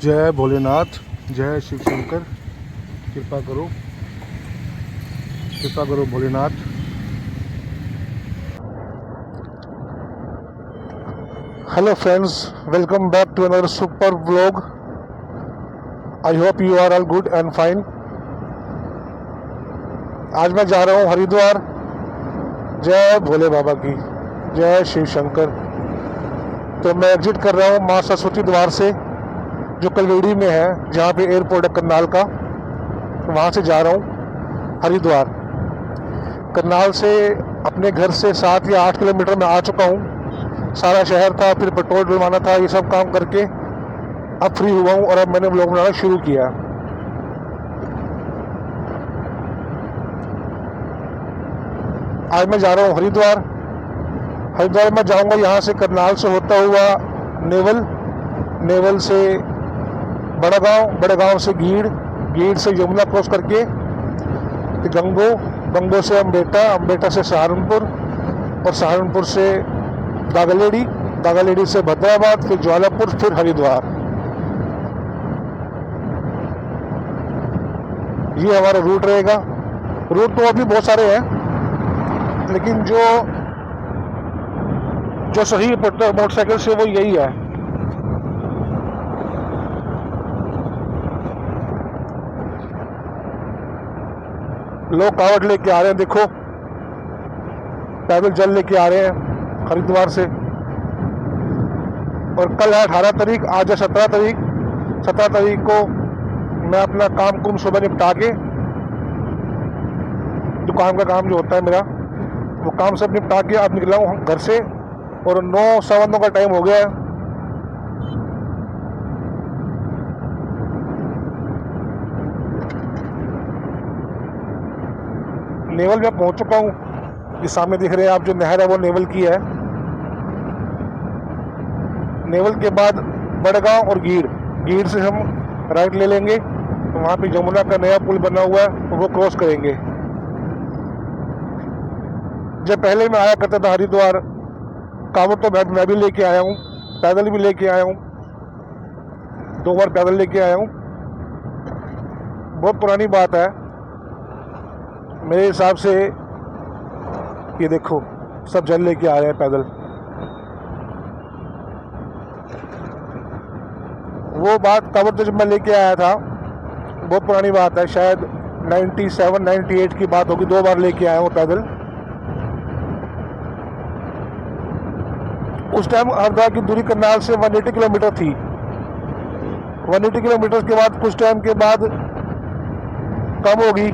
जय भोलेनाथ, जय शिव शंकर। कृपा करो Bholenath. Hello friends, welcome back to another super vlog. I hope you are all good and fine. आज मैं जा रहा हूँ हरिद्वार। जय भोले बाबा की, जय शिव शंकर। तो मैं एग्जिट कर रहा हूँ माँ सरस्वती द्वार से, जो कलवेड़ी में है, जहाँ पे एयरपोर्ट है करनाल का। वहाँ से जा रहा हूँ हरिद्वार। करनाल से अपने घर से 7 या 8 किलोमीटर में आ चुका हूँ। सारा शहर था, फिर पेट्रोल डलवाना था, ये सब काम करके अब फ्री हुआ हूँ और अब मैंने व्लॉग बनाना शुरू किया। आज मैं जा रहा हूँ हरिद्वार। हरिद्वार में जाऊँगा यहाँ से करनाल से होता हुआ नेवल से बड़ा गांव से गीड़ से यमुना क्रॉस करके गंगो से अम्बेटा से सहारनपुर, और सहारनपुर से दागालेडी से भद्राबाद, फिर ज्वालापुर, फिर हरिद्वार। ये हमारा रूट रहेगा। रूट तो अभी बहुत सारे हैं, लेकिन जो सही पड़ता है मोटरसाइकिल से वो यही है। लोग कावड़ लेके आ रहे हैं, देखो पैदल जल लेके आ रहे हैं हरिद्वार से। और कल है 18 तारीख, आज है 17 तारीख। 17 तारीख को मैं अपना काम कुम सुबह निपटा के, दुकान का काम जो होता है मेरा, वो काम सब निपटा के अब निकला हूँ घर से। और 9 सवा 9 का टाइम हो गया है। नेवल में पहुंच चुका हूँ। ये सामने दिख रहे हैं आप, जो नहर है वो नेवल की है। नेवल के बाद बड़गांव और गीड़ से हम राइट ले लेंगे। तो वहाँ पे यमुना का नया पुल बना हुआ है, वो क्रॉस करेंगे। जब पहले मैं आया करता था हरिद्वार, कावड़ तो मैं भी लेके आया हूँ, पैदल भी लेके आया हूँ, 2 बार पैदल लेके आया हूँ। बहुत पुरानी बात है मेरे हिसाब से। ये देखो सब जल लेके आ रहे हैं पैदल। वो बात कावड़ तो जब मैं लेके आया था, बहुत पुरानी बात है, शायद 97-98 की बात होगी। 2 बार लेके आया हूँ पैदल। उस टाइम हरिद्वार की दूरी करनाल से 180 किलोमीटर थी। 180 किलोमीटर के बाद कुछ टाइम के बाद कम होगी।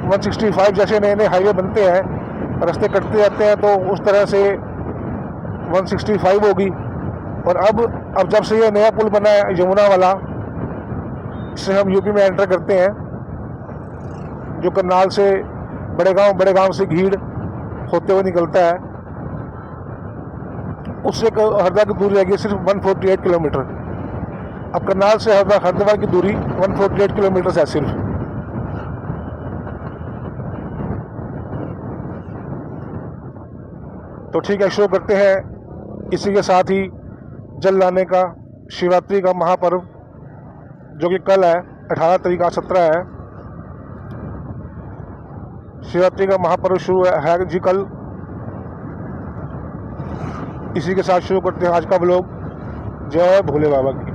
165, जैसे नए नए हाईवे बनते हैं, रास्ते कटते जाते हैं, तो उस तरह से 165 होगी। और अब जब से ये नया पुल बना है यमुना वाला, इससे हम यूपी में एंटर करते हैं, जो करनाल से बड़े गांव से गीड़ होते हुए निकलता है। उससे हरिद्वार की दूरी रहेगी सिर्फ 148 किलोमीटर। अब करनाल से हरिद्वार की दूरी 148 किलोमीटर है सिर्फ। तो ठीक है, शुरू करते हैं। इसी के साथ ही जल लाने का, शिवरात्रि का महापर्व, जो कि कल है 18 तारीख, आज 17 है। शिवरात्रि का महापर्व शुरू है जी कल। इसी के साथ शुरू करते हैं आज का व्लॉग। जय भोले बाबा की,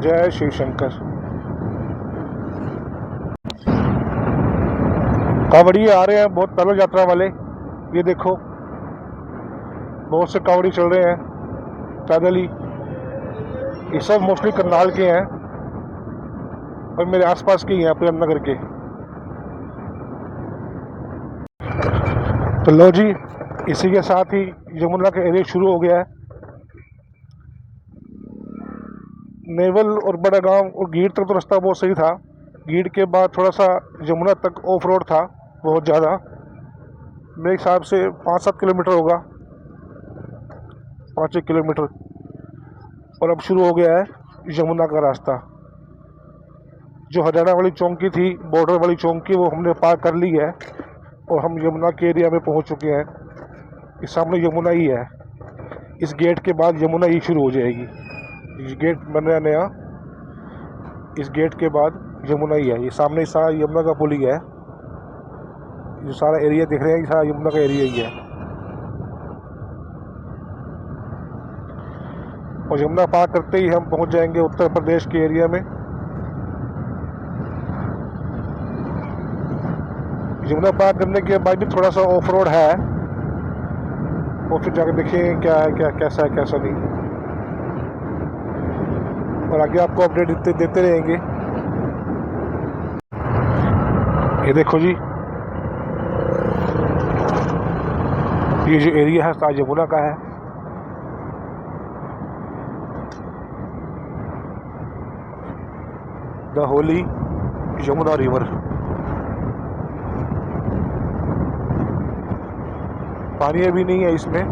जय शिव शंकर। कांवड़िए आ रहे हैं, बहुत पैदल यात्रा वाले। ये देखो बहुत से कांवड़ी चल रहे हैं पैदल ही। ये सब मोस्टली करनाल के हैं और मेरे आसपास के ही हैं, प्रेमनगर के। तो लो जी, इसी के साथ ही यमुना का एरिया शुरू हो गया है। नेवल और बड़ा गांव और गीड़ तक तो रास्ता बहुत सही था। गीड़ के बाद थोड़ा सा यमुना तक ऑफ रोड था, बहुत ज़्यादा। मेरे हिसाब से 5-7 किलोमीटर होगा, 5-1 किलोमीटर। और अब शुरू हो गया है यमुना का रास्ता। जो हरियाणा वाली चौकी थी, बॉर्डर वाली चौकी, वो हमने पार कर ली है और हम यमुना के एरिया में पहुंच चुके हैं। इस सामने यमुना ही है। इस गेट के बाद यमुना ही शुरू हो जाएगी। ये गेट बन रहा है नया। इस गेट के बाद यमुना ही है, ये सामने सारा यमुना का पुल ही है। जो सारा एरिया दिख रहे हैं ये सारा यमुना का एरिया ही है। और यमुना पार करते ही हम पहुंच जाएंगे उत्तर प्रदेश के एरिया में। यमुना पार करने के बाद भी थोड़ा सा ऑफ रोड है, और फिर जाकर देखें क्या है, क्या कैसा है कैसा नहीं, और आगे आपको अपडेट देते रहेंगे। ये देखो जी, ये जो एरिया है सारा यमुना का है। The Holi Yamuna river. पानी अभी नहीं है इसमें,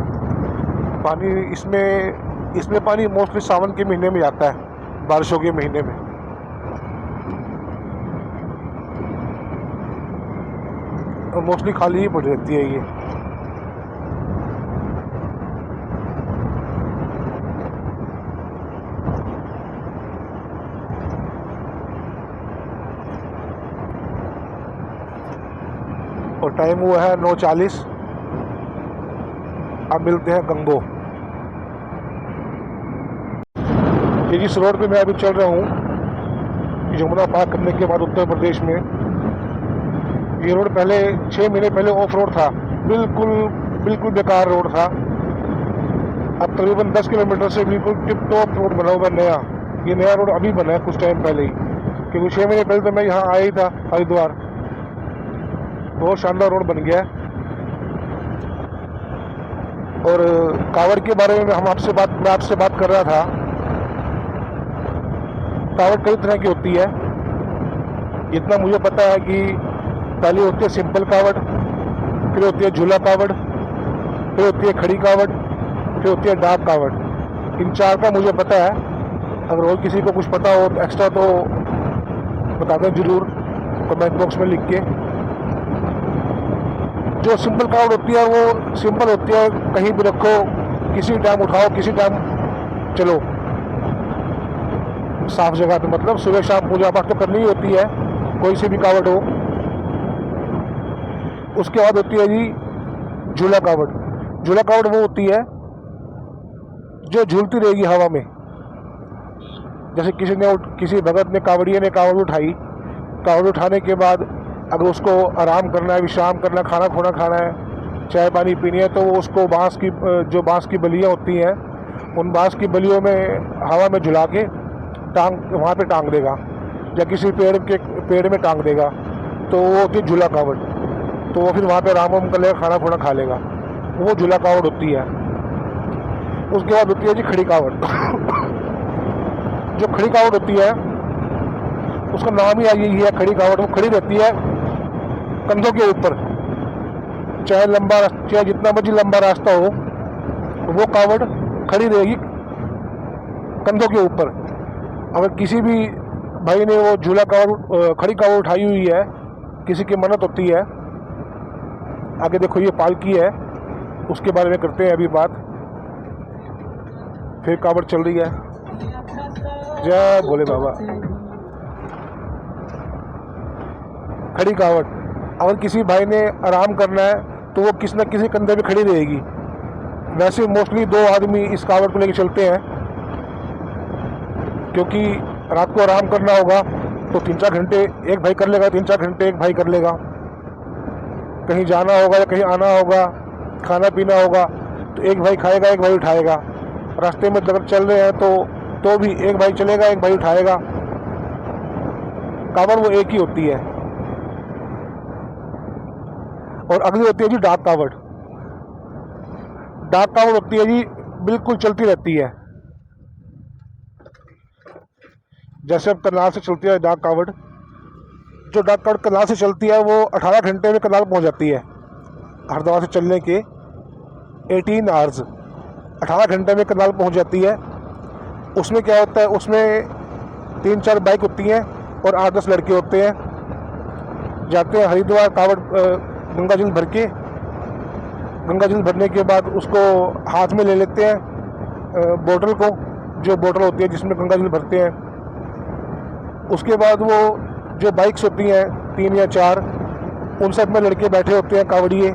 पानी इसमें पानी मोस्टली सावन के महीने में आता है, बारिशों के महीने में। और मोस्टली खाली ही पड़ रहती है ये। और टाइम हुआ है 9:40। अब मिलते हैं गंगो। ये जिस रोड पे मैं अभी चल रहा हूँ यमुना पार करने के बाद उत्तर प्रदेश में, ये रोड पहले 6 महीने पहले ऑफ रोड था, बिल्कुल बेकार रोड था। अब तकरीबन 10 किलोमीटर से बिल्कुल टिप टॉप रोड बना हुआ नया। ये नया रोड अभी बना है कुछ टाइम पहले ही, क्योंकि 6 महीने पहले तो मैं यहाँ आया ही था हरिद्वार। बहुत शानदार रोड बन गया है। और कावड़ के बारे में मैं आपसे बात कर रहा था। कावड़ कई तरह की होती है। इतना मुझे पता है कि पहले होती है सिंपल कावड़, फिर होती है झूला कावड़, फिर होती है खड़ी कावड़, फिर होती है डाक कावड़। इन 4 का मुझे पता है। अगर और किसी को कुछ पता हो तो एक्स्ट्रा तो बता दें जरूर कमेंट बॉक्स में लिख के। जो सिंपल कावड़ होती है वो सिंपल होती है, कहीं भी रखो, किसी टाइम उठाओ, किसी टाइम चलो, साफ जगह पे। मतलब सुबह शाम पूजा पाठ तो करनी ही होती है, कोई सी भी कावड़ हो। उसके बाद होती है जी झूला कावड़। झूला कावड़ वो होती है जो झूलती रहेगी हवा में। जैसे किसी भगत ने कावड़िए ने कावड़ उठाई, कावड़ उठाने के बाद अगर उसको आराम करना है, विश्राम करना, खाना खोना खाना है, चाय पानी पीनी है, तो वो उसको बांस की बलियाँ होती हैं, उन बांस की बलियों में हवा में झुला के वहाँ पे टांग देगा, या किसी पेड़ में टांग देगा, तो वो होती है झूला कावड़। तो वो फिर वहाँ पे आराम कर लेगा, खाना खोना खा लेगा, वो झूला कावड़ होती है। उसके बाद होती है जी खड़ी कावड़। जो खड़ी कावड़ होती है उसका नाम ही यही है, खड़ी कावड़। वो खड़ी रहती है कंधों के ऊपर, चाहे जितना मर्जी लंबा रास्ता हो, वो कावड़ खड़ी रहेगी कंधों के ऊपर। अगर किसी भी भाई ने वो खड़ी कावड़ उठाई हुई है, किसी की मन्नत होती है, आगे देखो ये पालकी है, उसके बारे में करते हैं अभी बात। फिर कावड़ चल रही है, जय भोले बाबा। खड़ी कावड़, अगर किसी भाई ने आराम करना है तो वो किसी न किसी कंधे पे खड़ी रहेगी। वैसे मोस्टली 2 आदमी इस कावड़ को लेकर चलते हैं, क्योंकि रात को आराम करना होगा तो 3-4 घंटे एक भाई कर लेगा, 3-4 घंटे एक भाई कर लेगा। कहीं जाना होगा या कहीं आना होगा, खाना पीना होगा, तो एक भाई खाएगा, एक भाई उठाएगा। रास्ते में अगर चल रहे हैं तो भी एक भाई चलेगा, एक भाई उठाएगा। कावड़ वो एक ही होती है। और अगली होती है जी डाक कावड़। डाक कावड़ होती है जी बिल्कुल चलती रहती है। जैसे अब करनाल से चलती है डाक कावड़, जो डाक कावड़ करनाल से चलती है वो 18 घंटे में करनाल पहुंच जाती है। हरिद्वार से चलने के 18 आवर्स, 18 घंटे में करनाल पहुंच जाती है। उसमें क्या होता है, उसमें 3-4 बाइक होती हैं और 8-10 लड़के होते हैं, जाते हैं हरिद्वार कावड़ गंगा जल भर के। गंगा जल भरने के बाद उसको हाथ में ले लेते हैं बोतल को, जो बोतल होती है जिसमें गंगा जल भरते हैं। उसके बाद वो जो बाइक्स होती हैं 3 या 4, उन सब में लड़के बैठे होते हैं कावड़िए,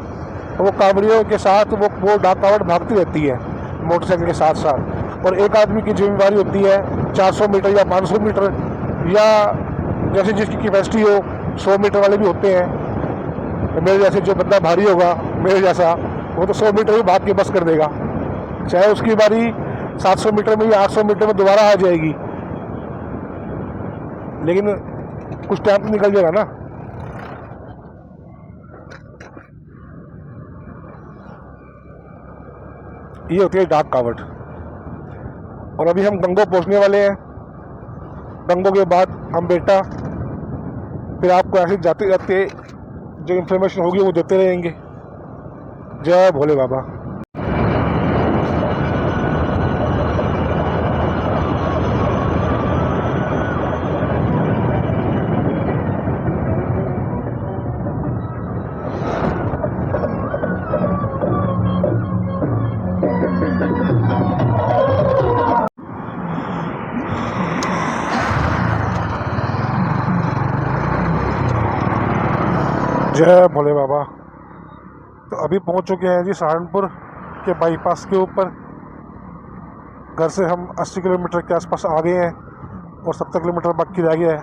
वो कावड़ियों के साथ वो डाक कावड़ भागती रहती है मोटरसाइकिल के साथ साथ। और एक आदमी की जिम्मेदारी होती है 400 मीटर या 500 मीटर, या जैसे जिसकी कैपेसिटी हो 100 मीटर वाले भी होते हैं। मेरे जैसे जो बंदा भारी होगा मेरे जैसा, वो तो 100 मीटर ही भाग के बस कर देगा, चाहे उसकी बारी 700 मीटर में या 800 मीटर में दोबारा आ जाएगी, लेकिन कुछ टाइम तो निकल जाएगा ना। ये होती है डाक कावड़। और अभी हम गंगो पहुंचने वाले हैं। गंगो के बाद हम बेटा, फिर आपको ऐसे जाते जाते जो इन्फॉर्मेशन होगी वो देते रहेंगे। जय भोले बाबा। जय भोले बाबा। तो अभी पहुंच चुके हैं जी सहारनपुर के बाईपास के ऊपर। घर से हम 80 किलोमीटर के आसपास आ गए हैं और 70 किलोमीटर बाकी रह गया है।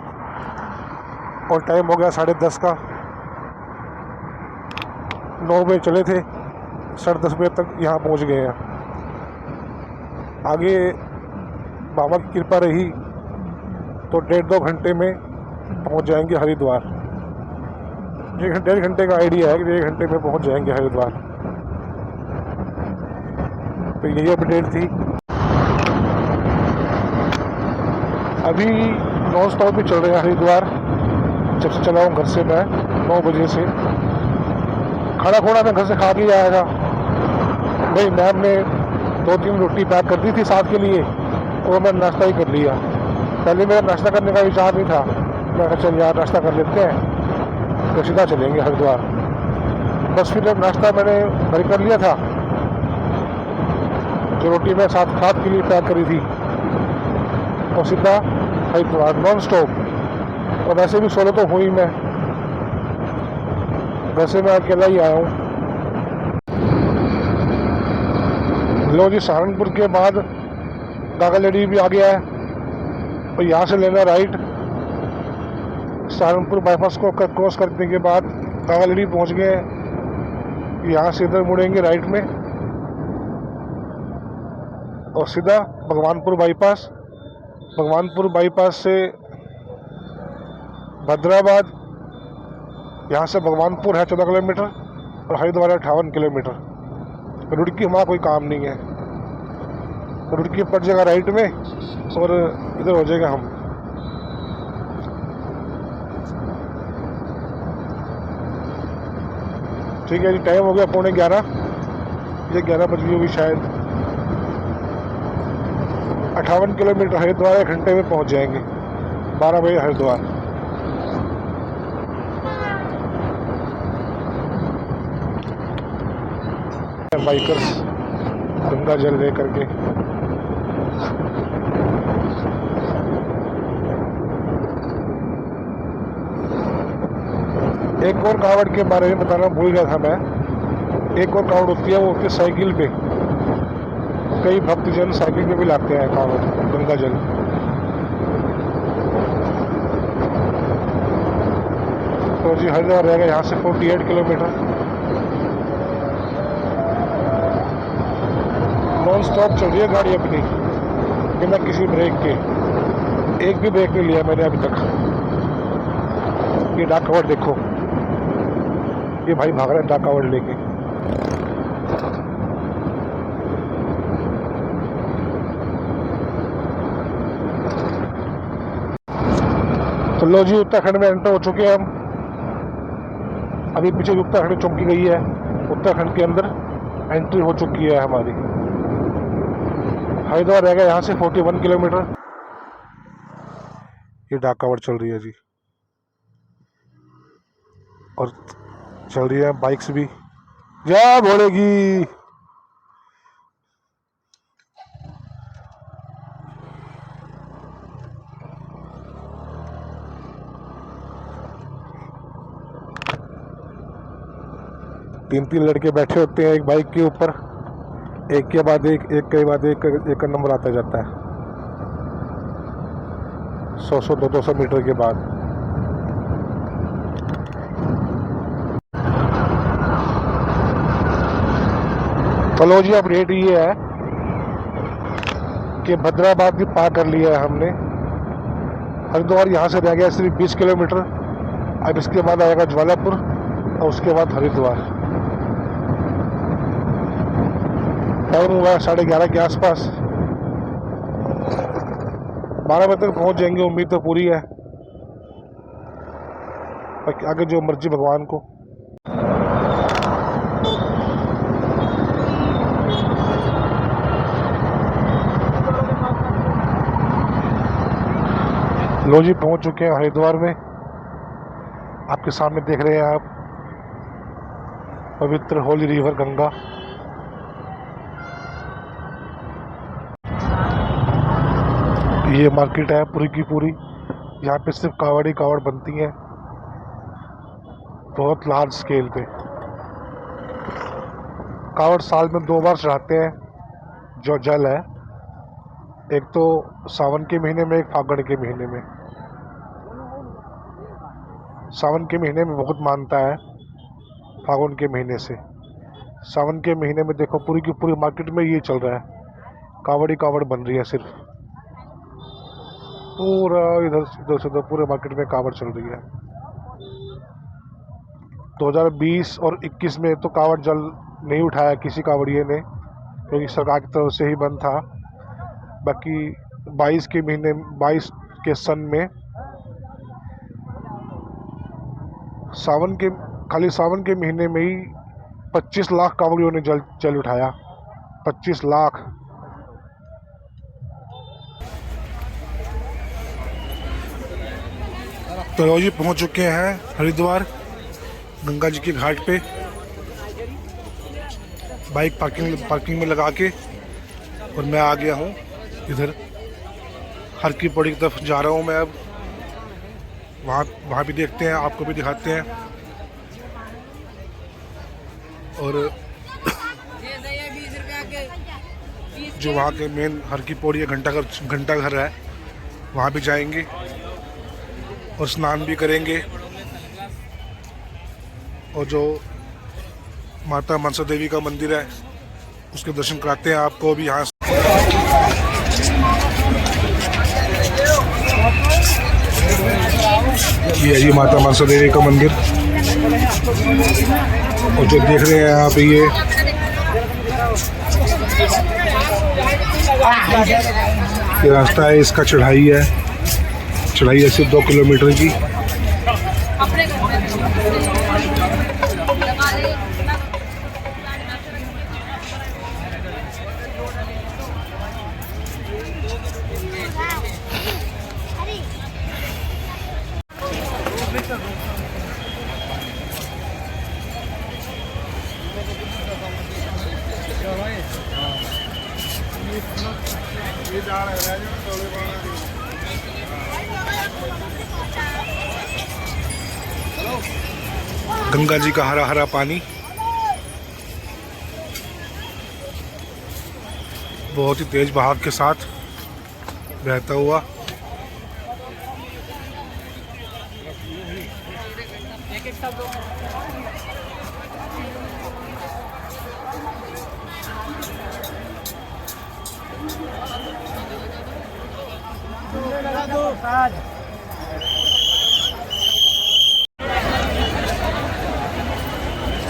और टाइम हो गया 10:30 का। 9 बजे चले थे, 10:30 बजे तक यहाँ पहुँच गए हैं। आगे बाबा की कृपा रही तो 1.5-2 घंटे में पहुँच जाएंगे हरिद्वार। 1.5 घंटे का आइडिया है कि 1 घंटे में पहुंच जाएंगे हरिद्वार। तो यही अपडेट थी। अभी नॉन स्टॉप भी चल रहे हैं हरिद्वार। जब से चला हूँ घर से मैं 9 बजे से। खाना खोना मैं घर से खा के आया था। भाई मैम ने 2-3 रोटी पैक कर दी थी साथ के लिए, और मैं नाश्ता ही कर लिया। पहले मेरा नाश्ता करने का विचार नहीं था, मैं कहा चल यार नाश्ता कर लेते हैं तो सीधा चलेंगे हरिद्वार। बस फिर नाश्ता मैंने घर कर लिया था, जो रोटी मैं साथ के लिए पैक करी थी, और सीधा हरिद्वार नॉन स्टॉप। और वैसे भी सोलो तो हुई मैं, घर से मैं अकेला ही आया हूँ। लो जी, सहारनपुर के बाद गागालेडी भी आ गया है, और यहाँ से लेना राइट। सहारनपुर बाईपास को क्रॉस करने के बाद गागालेडी पहुँच गए। यहाँ से इधर मुड़ेंगे राइट में और सीधा भगवानपुर बाईपास। भगवानपुर बाईपास से भद्राबाद, यहाँ से भगवानपुर है 14 किलोमीटर और हरिद्वार 58 किलोमीटर। रुड़की हमारा कोई काम नहीं है, रुड़की पड़ जाएगा राइट में और इधर हो जाएगा हम। ठीक है जी, टाइम हो गया 11:15, ये 11 बज गई होगी शायद। 58 किलोमीटर हरिद्वार 1 घंटे में पहुंच जाएंगे। 12 बजे हरिद्वार। बाइकर्स गंगा जल ले करके। एक और कावड़ के बारे में बताना भूल गया था मैं। एक और कावड़ होती है, वो होती है साइकिल पे। कई भक्तजन साइकिल पे भी लाते हैं कावड़ गंगा जल। तो जी हरिद्वार रहेगा यहाँ से 48 किलोमीटर। नॉन स्टॉप चल रही है गाड़ी अपनी, बिना किसी ब्रेक के। एक भी ब्रेक नहीं लिया मैंने अभी तक। ये डाक कावड़ देखो, ये भाई भाग रहे हैं डाक कावड़ लेके। तो लो जी, उत्तराखंड में एंटर हो चुके हैं हम। अभी पीछे उत्तराखंड चौकी गई है, उत्तराखंड के अंदर एंट्री हो चुकी है हमारी। हरिद्वार रहेगा यहाँ से 41 किलोमीटर। ये डाक कावड़ चल रही है जी, और चल रही है बाइक्स भी। जय भोलेगी। तीन तीन लड़के बैठे होते हैं एक बाइक के ऊपर, एक के बाद एक एक का नंबर आता जाता है 100 200 मीटर के बाद। चलो जी, अपडेट ये है कि भद्राबाद भी पार कर लिया है हमने। हरिद्वार यहाँ से रह गया सिर्फ 20 किलोमीटर। अब इसके बाद आएगा ज्वालापुर और उसके बाद हरिद्वार। टाइम हुआ 11:30 के आसपास। 12 बजे तक पहुँच जाएंगे, उम्मीद तो पूरी है, आगे जो मर्जी भगवान को। लो जी, पहुंच चुके हैं हरिद्वार में। आपके सामने देख रहे हैं आप पवित्र होली रिवर गंगा। ये मार्केट है पूरी की पूरी। यहाँ पे सिर्फ कावड़ बनती हैं, बहुत लार्ज स्केल पे। कावड़ साल में 2 बार चढ़ाते हैं। जो जल है, एक तो सावन के महीने में, एक फागुन के महीने में। सावन के महीने में बहुत मानता है, फागुन के महीने से। सावन के महीने में देखो पूरी की पूरी मार्केट में ये चल रहा है, कावड़ बन रही है सिर्फ। पूरा इधर से उधर पूरे मार्केट में कावड़ चल रही है। 2020 और 21 में तो कावड़ जल नहीं उठाया किसी कावड़िए ने, क्योंकि सरकार की तरफ से ही बंद था। बाकी 22 के सन में खाली सावन के महीने में ही 25 लाख कावड़ियों ने जल उठाया। 25 लाख। तो रोजी पहुंच चुके हैं हरिद्वार गंगा जी के घाट पे। बाइक पार्किंग में लगा के, और मैं आ गया हूँ इधर हर की पौड़ी की तरफ जा रहा हूँ मैं। अब वहाँ भी देखते हैं, आपको भी दिखाते हैं। और जो वहाँ के मेन हर की पौड़ी घंटा घर है, वहाँ भी जाएंगे और स्नान भी करेंगे। और जो माता मनसा देवी का मंदिर है, उसके दर्शन कराते हैं आपको भी यहाँ। ये माता मनसा देवी का मंदिर, और जो देख रहे हैं आप ये रास्ता है, इसका चढ़ाई है सिर्फ 2 किलोमीटर की। गंगा जी का हरा हरा पानी बहुत ही तेज बहाव के साथ बहता हुआ।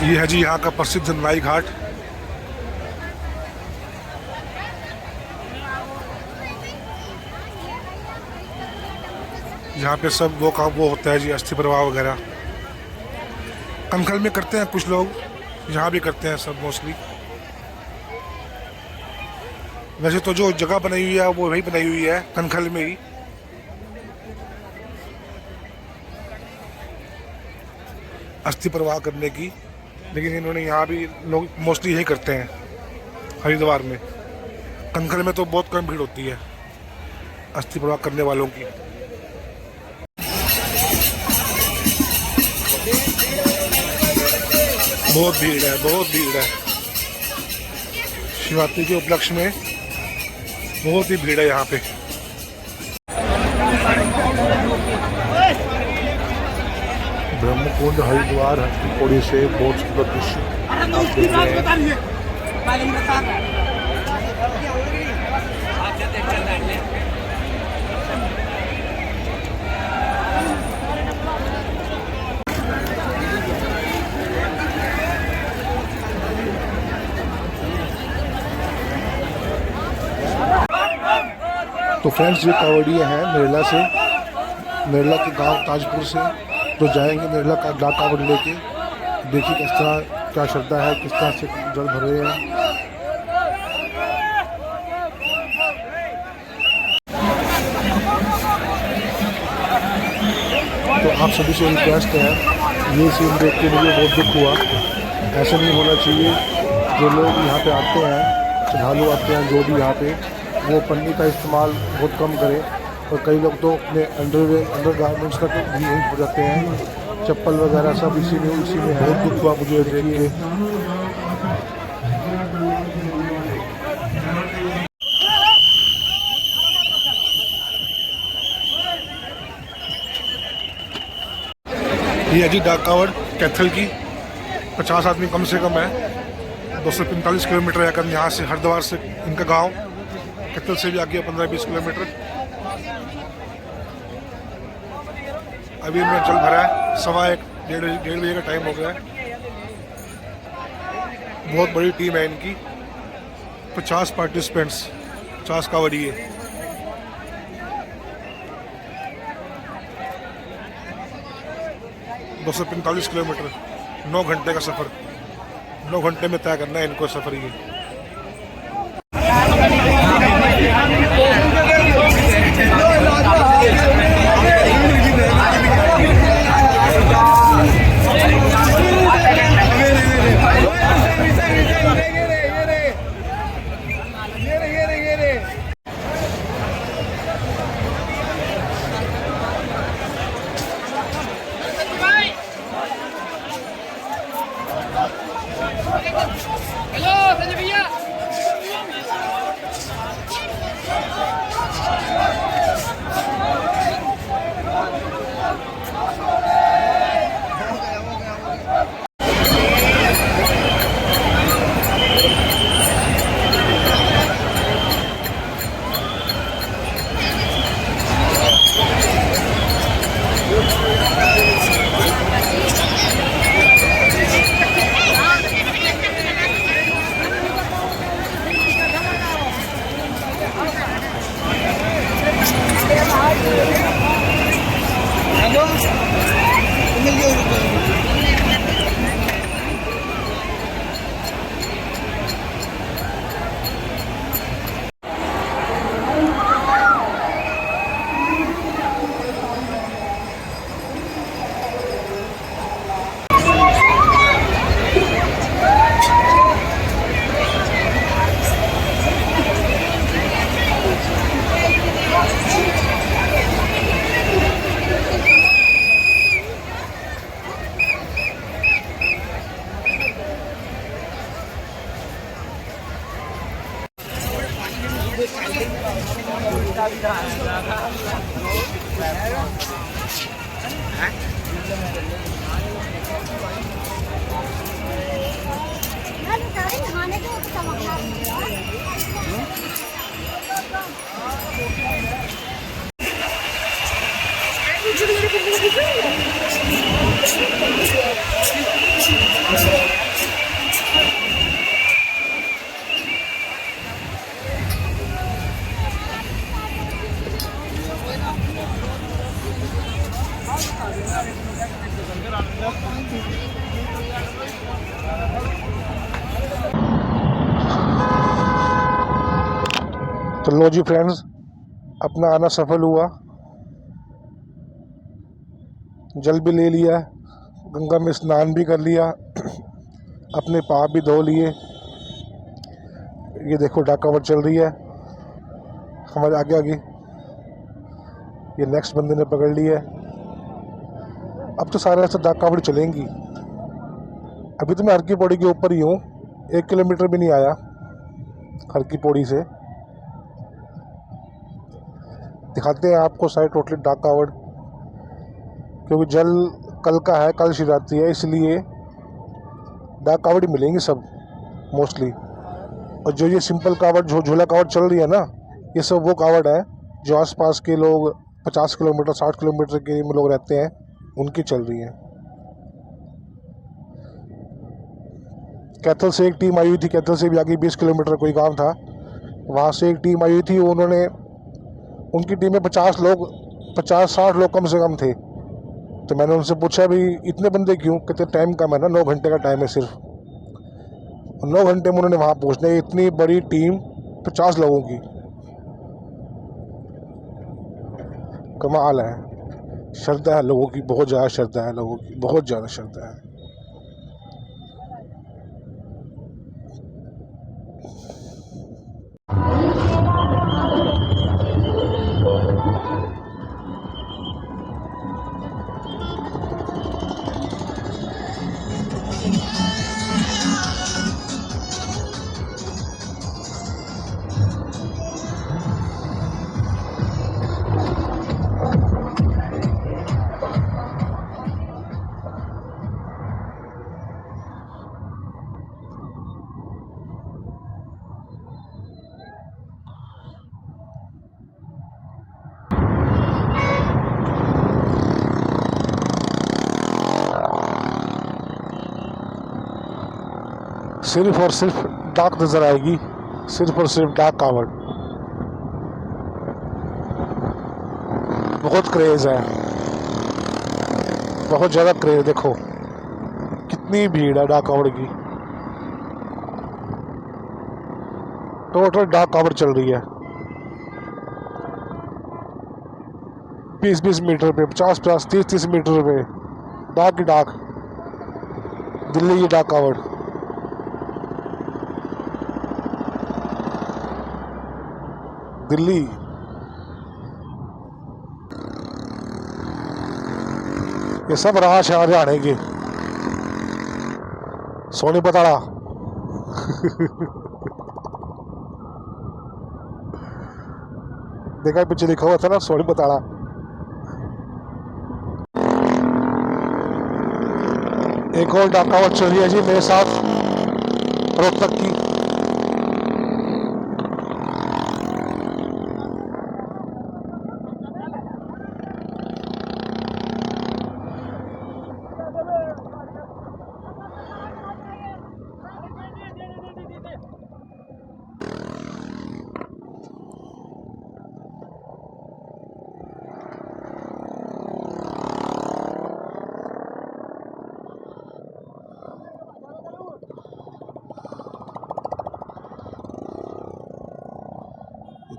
ये है जी यहाँ का प्रसिद्ध नाई घाट। यहाँ पे सब वो होता है जी, अस्थि प्रवाह वगैरह कनखल में करते हैं कुछ लोग, यहाँ भी करते हैं सब मोस्टली। वैसे तो जो जगह बनाई हुई है वो वही बनाई हुई है कनखल में ही। अस्थि प्रवाह करने की, लेकिन इन्होंने यहाँ भी लोग मोस्टली यही करते हैं हरिद्वार में। कनखल में तो बहुत कम भीड़ होती है अस्थि प्रवाह करने वालों की। बहुत भीड़ है, बहुत भीड़ है। शिवरात्रि के उपलक्ष्य में बहुत ही भीड़ है यहाँ पे। ब्रह्मकुंड हरिद्वार पौड़ी से बहुत सुंदर दृश्य आप देख रहे हैं। तो फ्रेंड्स, ये कावड़िया हैं नेरला से, नेरला के गांव ताजपुर से, जो जाएंगे नेरला का डाक कावड़ लेके। देखिए किस तरह क्या श्रद्धा है, किस तरह से जल भर रहे हैं। तो आप सभी से रिक्वेस्ट है, ये सीन देख के मुझे बहुत दुख हुआ। ऐसा नहीं होना चाहिए। जो लोग यहाँ पे आते हैं, श्रद्धालु आते हैं जो भी यहाँ पे, वो पन्नी का इस्तेमाल बहुत कम करें। और कई लोग तो अपने अंडर गारमेंट्स तक भी यूज हो जाते हैं, चप्पल वगैरह सब इसी में है। बहुत दुख हुआ मुझे देख के। ये जी डाक कावड़ कैथल की, 50 आदमी कम से कम है। 245 किलोमीटर है अगर यहाँ से, हरिद्वार से इनका गांव। कैथल से भी आगे 15-20 किलोमीटर। अभी इनमें जल भरा है, 1:15 बजे का टाइम हो गया है। बहुत बड़ी टीम है इनकी, 50 पार्टिसिपेंट्स, 50 कावड़िए। 245 किलोमीटर, 9 घंटे का सफ़र। 9 घंटे में तय करना है इनको सफ़र ये। तो लो जी फ्रेंड्स, अपना आना सफल हुआ। जल भी ले लिया, गंगा में स्नान भी कर लिया, अपने पाप भी धो लिए। ये देखो डाकावट चल रही है हमारे आगे आगे। ये नेक्स्ट बंदे ने पकड़ ली है। अब तो सारे ऐसे डाकावट चलेंगी, अभी तो मैं हर की पौड़ी के ऊपर ही हूँ, 1 किलोमीटर भी नहीं आया हर की पौड़ी से। दिखाते हैं आपको साइड टोटली डाक कावड़, क्योंकि जल कल का है, कल शिवरात्रि है, इसलिए डाक कावड़ ही मिलेंगे सब मोस्टली। और जो ये सिंपल कावड़, जो झूला कावड़ चल रही है ना, ये सब वो कावड़ है जो आसपास के लोग 50 किलोमीटर 60 किलोमीटर के में लोग रहते हैं, उनकी चल रही है। कैथल से एक टीम आई हुई थी, कैथल से भी आगे 20 किलोमीटर कोई गांव था, वहाँ से एक टीम आई हुई थी। उन्होंने, उनकी टीम में 50 लोग, 50-60 लोग कम से कम थे। तो मैंने उनसे पूछा भी इतने बंदे क्यों? कहते टाइम कम है ना, 9 घंटे का टाइम है सिर्फ। 9 घंटे में उन्होंने वहाँ पहुँचना है, इतनी बड़ी टीम 50 लोगों की, कमाल है। श्रद्धा है लोगों की, बहुत ज़्यादा श्रद्धा है लोगों की, बहुत ज़्यादा श्रद्धा है। सिर्फ और सिर्फ डाक नजर आएगी, सिर्फ और सिर्फ डाक कावड़। बहुत क्रेज है, बहुत ज़्यादा क्रेज। देखो कितनी भीड़ है डाक कावड़ की। टोटल डाक कावड़ चल रही है 20-20 मीटर पे, 50-50, 30-30 मीटर पे, डाक की डाक। दिल्ली की डाक कावड़। दिल्ली। ये सब राश है हरियाणा की। सोनी बताड़ा देखा पीछे लिखा हुआ था ना, सोनी बताड़ा। एक और डाक कावड़ चल रही है जी मेरे साथ, रोहतक की।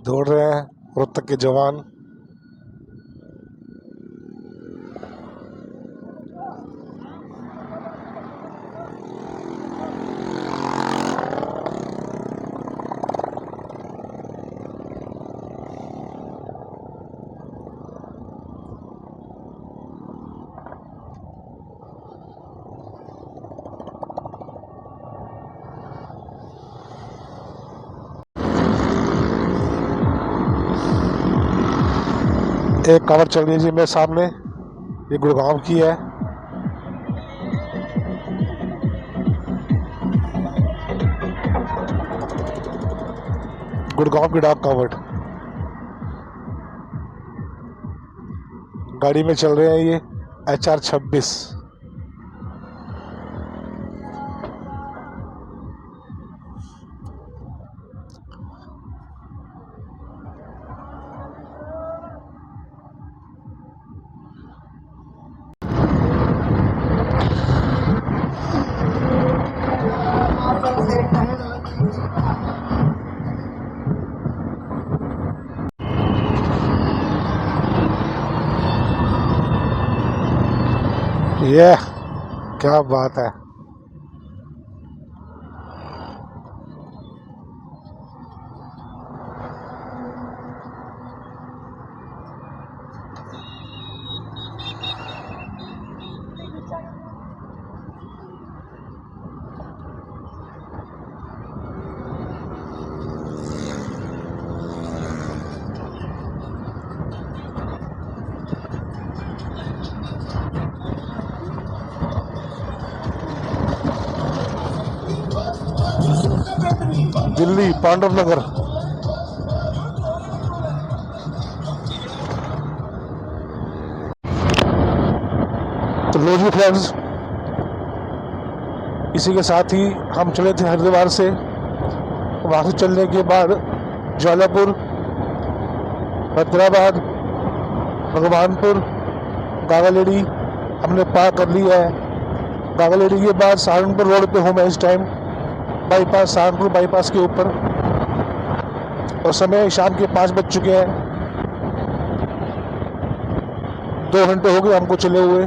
दौड़ रहे हैं रोहतक के जवान। एक कावड़ चल रही है जी मेरे सामने, ये गुड़गांव की है। गुड़गांव की डाक कावड़। गाड़ी में चल रहे हैं ये HR-26। ये क्या बात है। दिल्ली पांडव नगर। तो लो जी फ्रेंड्स, इसी के साथ ही हम चले थे हरिद्वार से। वहाँ से चलने के बाद जौलापुर, हैदराबाद, भगवानपुर, गागालेडी हमने पार कर लिया है। गागालेडी के बाद सहारनपुर रोड पे हूँ मैं इस टाइम, बाईपास, सहारनपुर बाईपास के ऊपर। और समय शाम के 5 बज चुके हैं। 2 घंटे हो गए हमको चले हुए।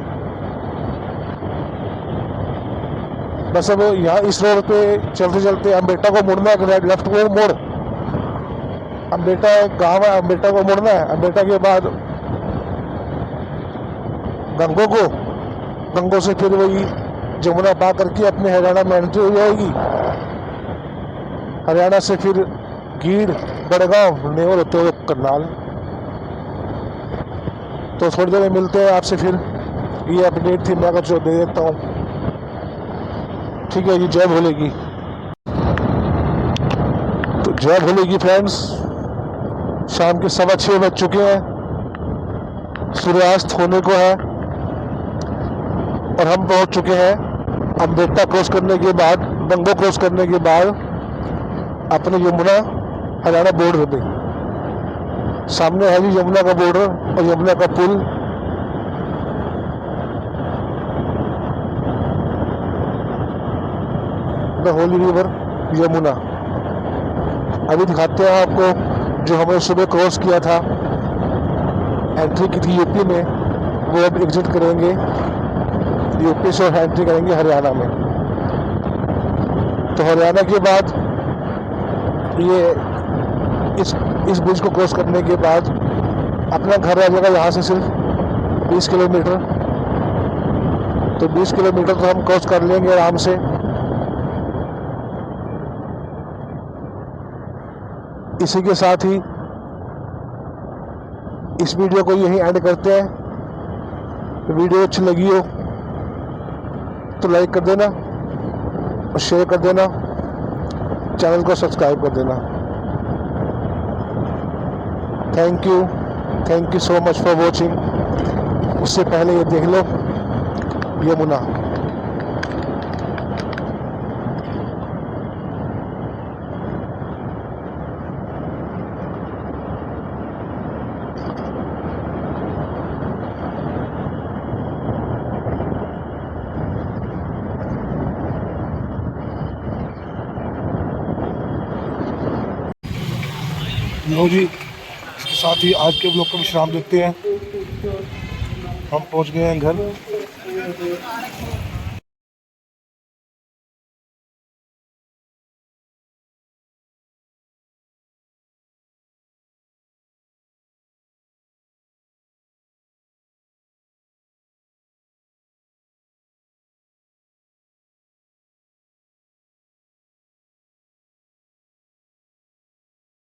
बस अब यहाँ इस रोड पे चलते चलते अम्बेटा को मुड़ना है, लेफ्ट को मोड़। अम्बेटा गाँव है, अम्बेटा को मुड़ना है। अम्बेटा के बाद गंगो से फिर वही जमुना पार करके अपने हरियाणा में एंट्री हो जाएगी। हरियाणा से फिर गीड़, बड़गांव, नेवल होते हुए करनाल। तो थोड़ी देर में मिलते हैं आपसे फिर। ये अपडेट थी, मैं अगर जो दे देता हूँ। ठीक है जी, जय भोले की। तो जय भोले की फ्रेंड्स, शाम के 6:15 बज चुके हैं, सूर्यास्त होने को है। और हम पहुंच चुके हैं अम्बेटा क्रॉस करने के बाद, गंगो क्रॉस करने के बाद अपने यमुना हरियाणा बॉर्डर पे। सामने है जी यमुना का बॉर्डर और यमुना का पुल। The holy river Yamuna. अभी दिखाते हैं आपको जो हमने सुबह क्रॉस किया था, एंट्री की थी यूपी में, वो अब एग्जिट करेंगे यूपी से और एंट्री करेंगे हरियाणा में। तो हरियाणा के बाद ये इस ब्रिज को क्रॉस करने के बाद अपना घर आ जाएगा यहाँ से सिर्फ 20 किलोमीटर। तो 20 किलोमीटर तो हम क्रॉस कर लेंगे आराम से। इसी के साथ ही इस वीडियो को यहीं एंड करते हैं। वीडियो अच्छी लगी हो तो लाइक कर देना और शेयर कर देना, चैनल को सब्सक्राइब कर देना। Thank you so much for watching. उससे पहले ये देख लो यमुना। लो जी, इसके साथ ही आज के ब्लॉग का विश्राम देते हैं। हम पहुंच गए हैं घर।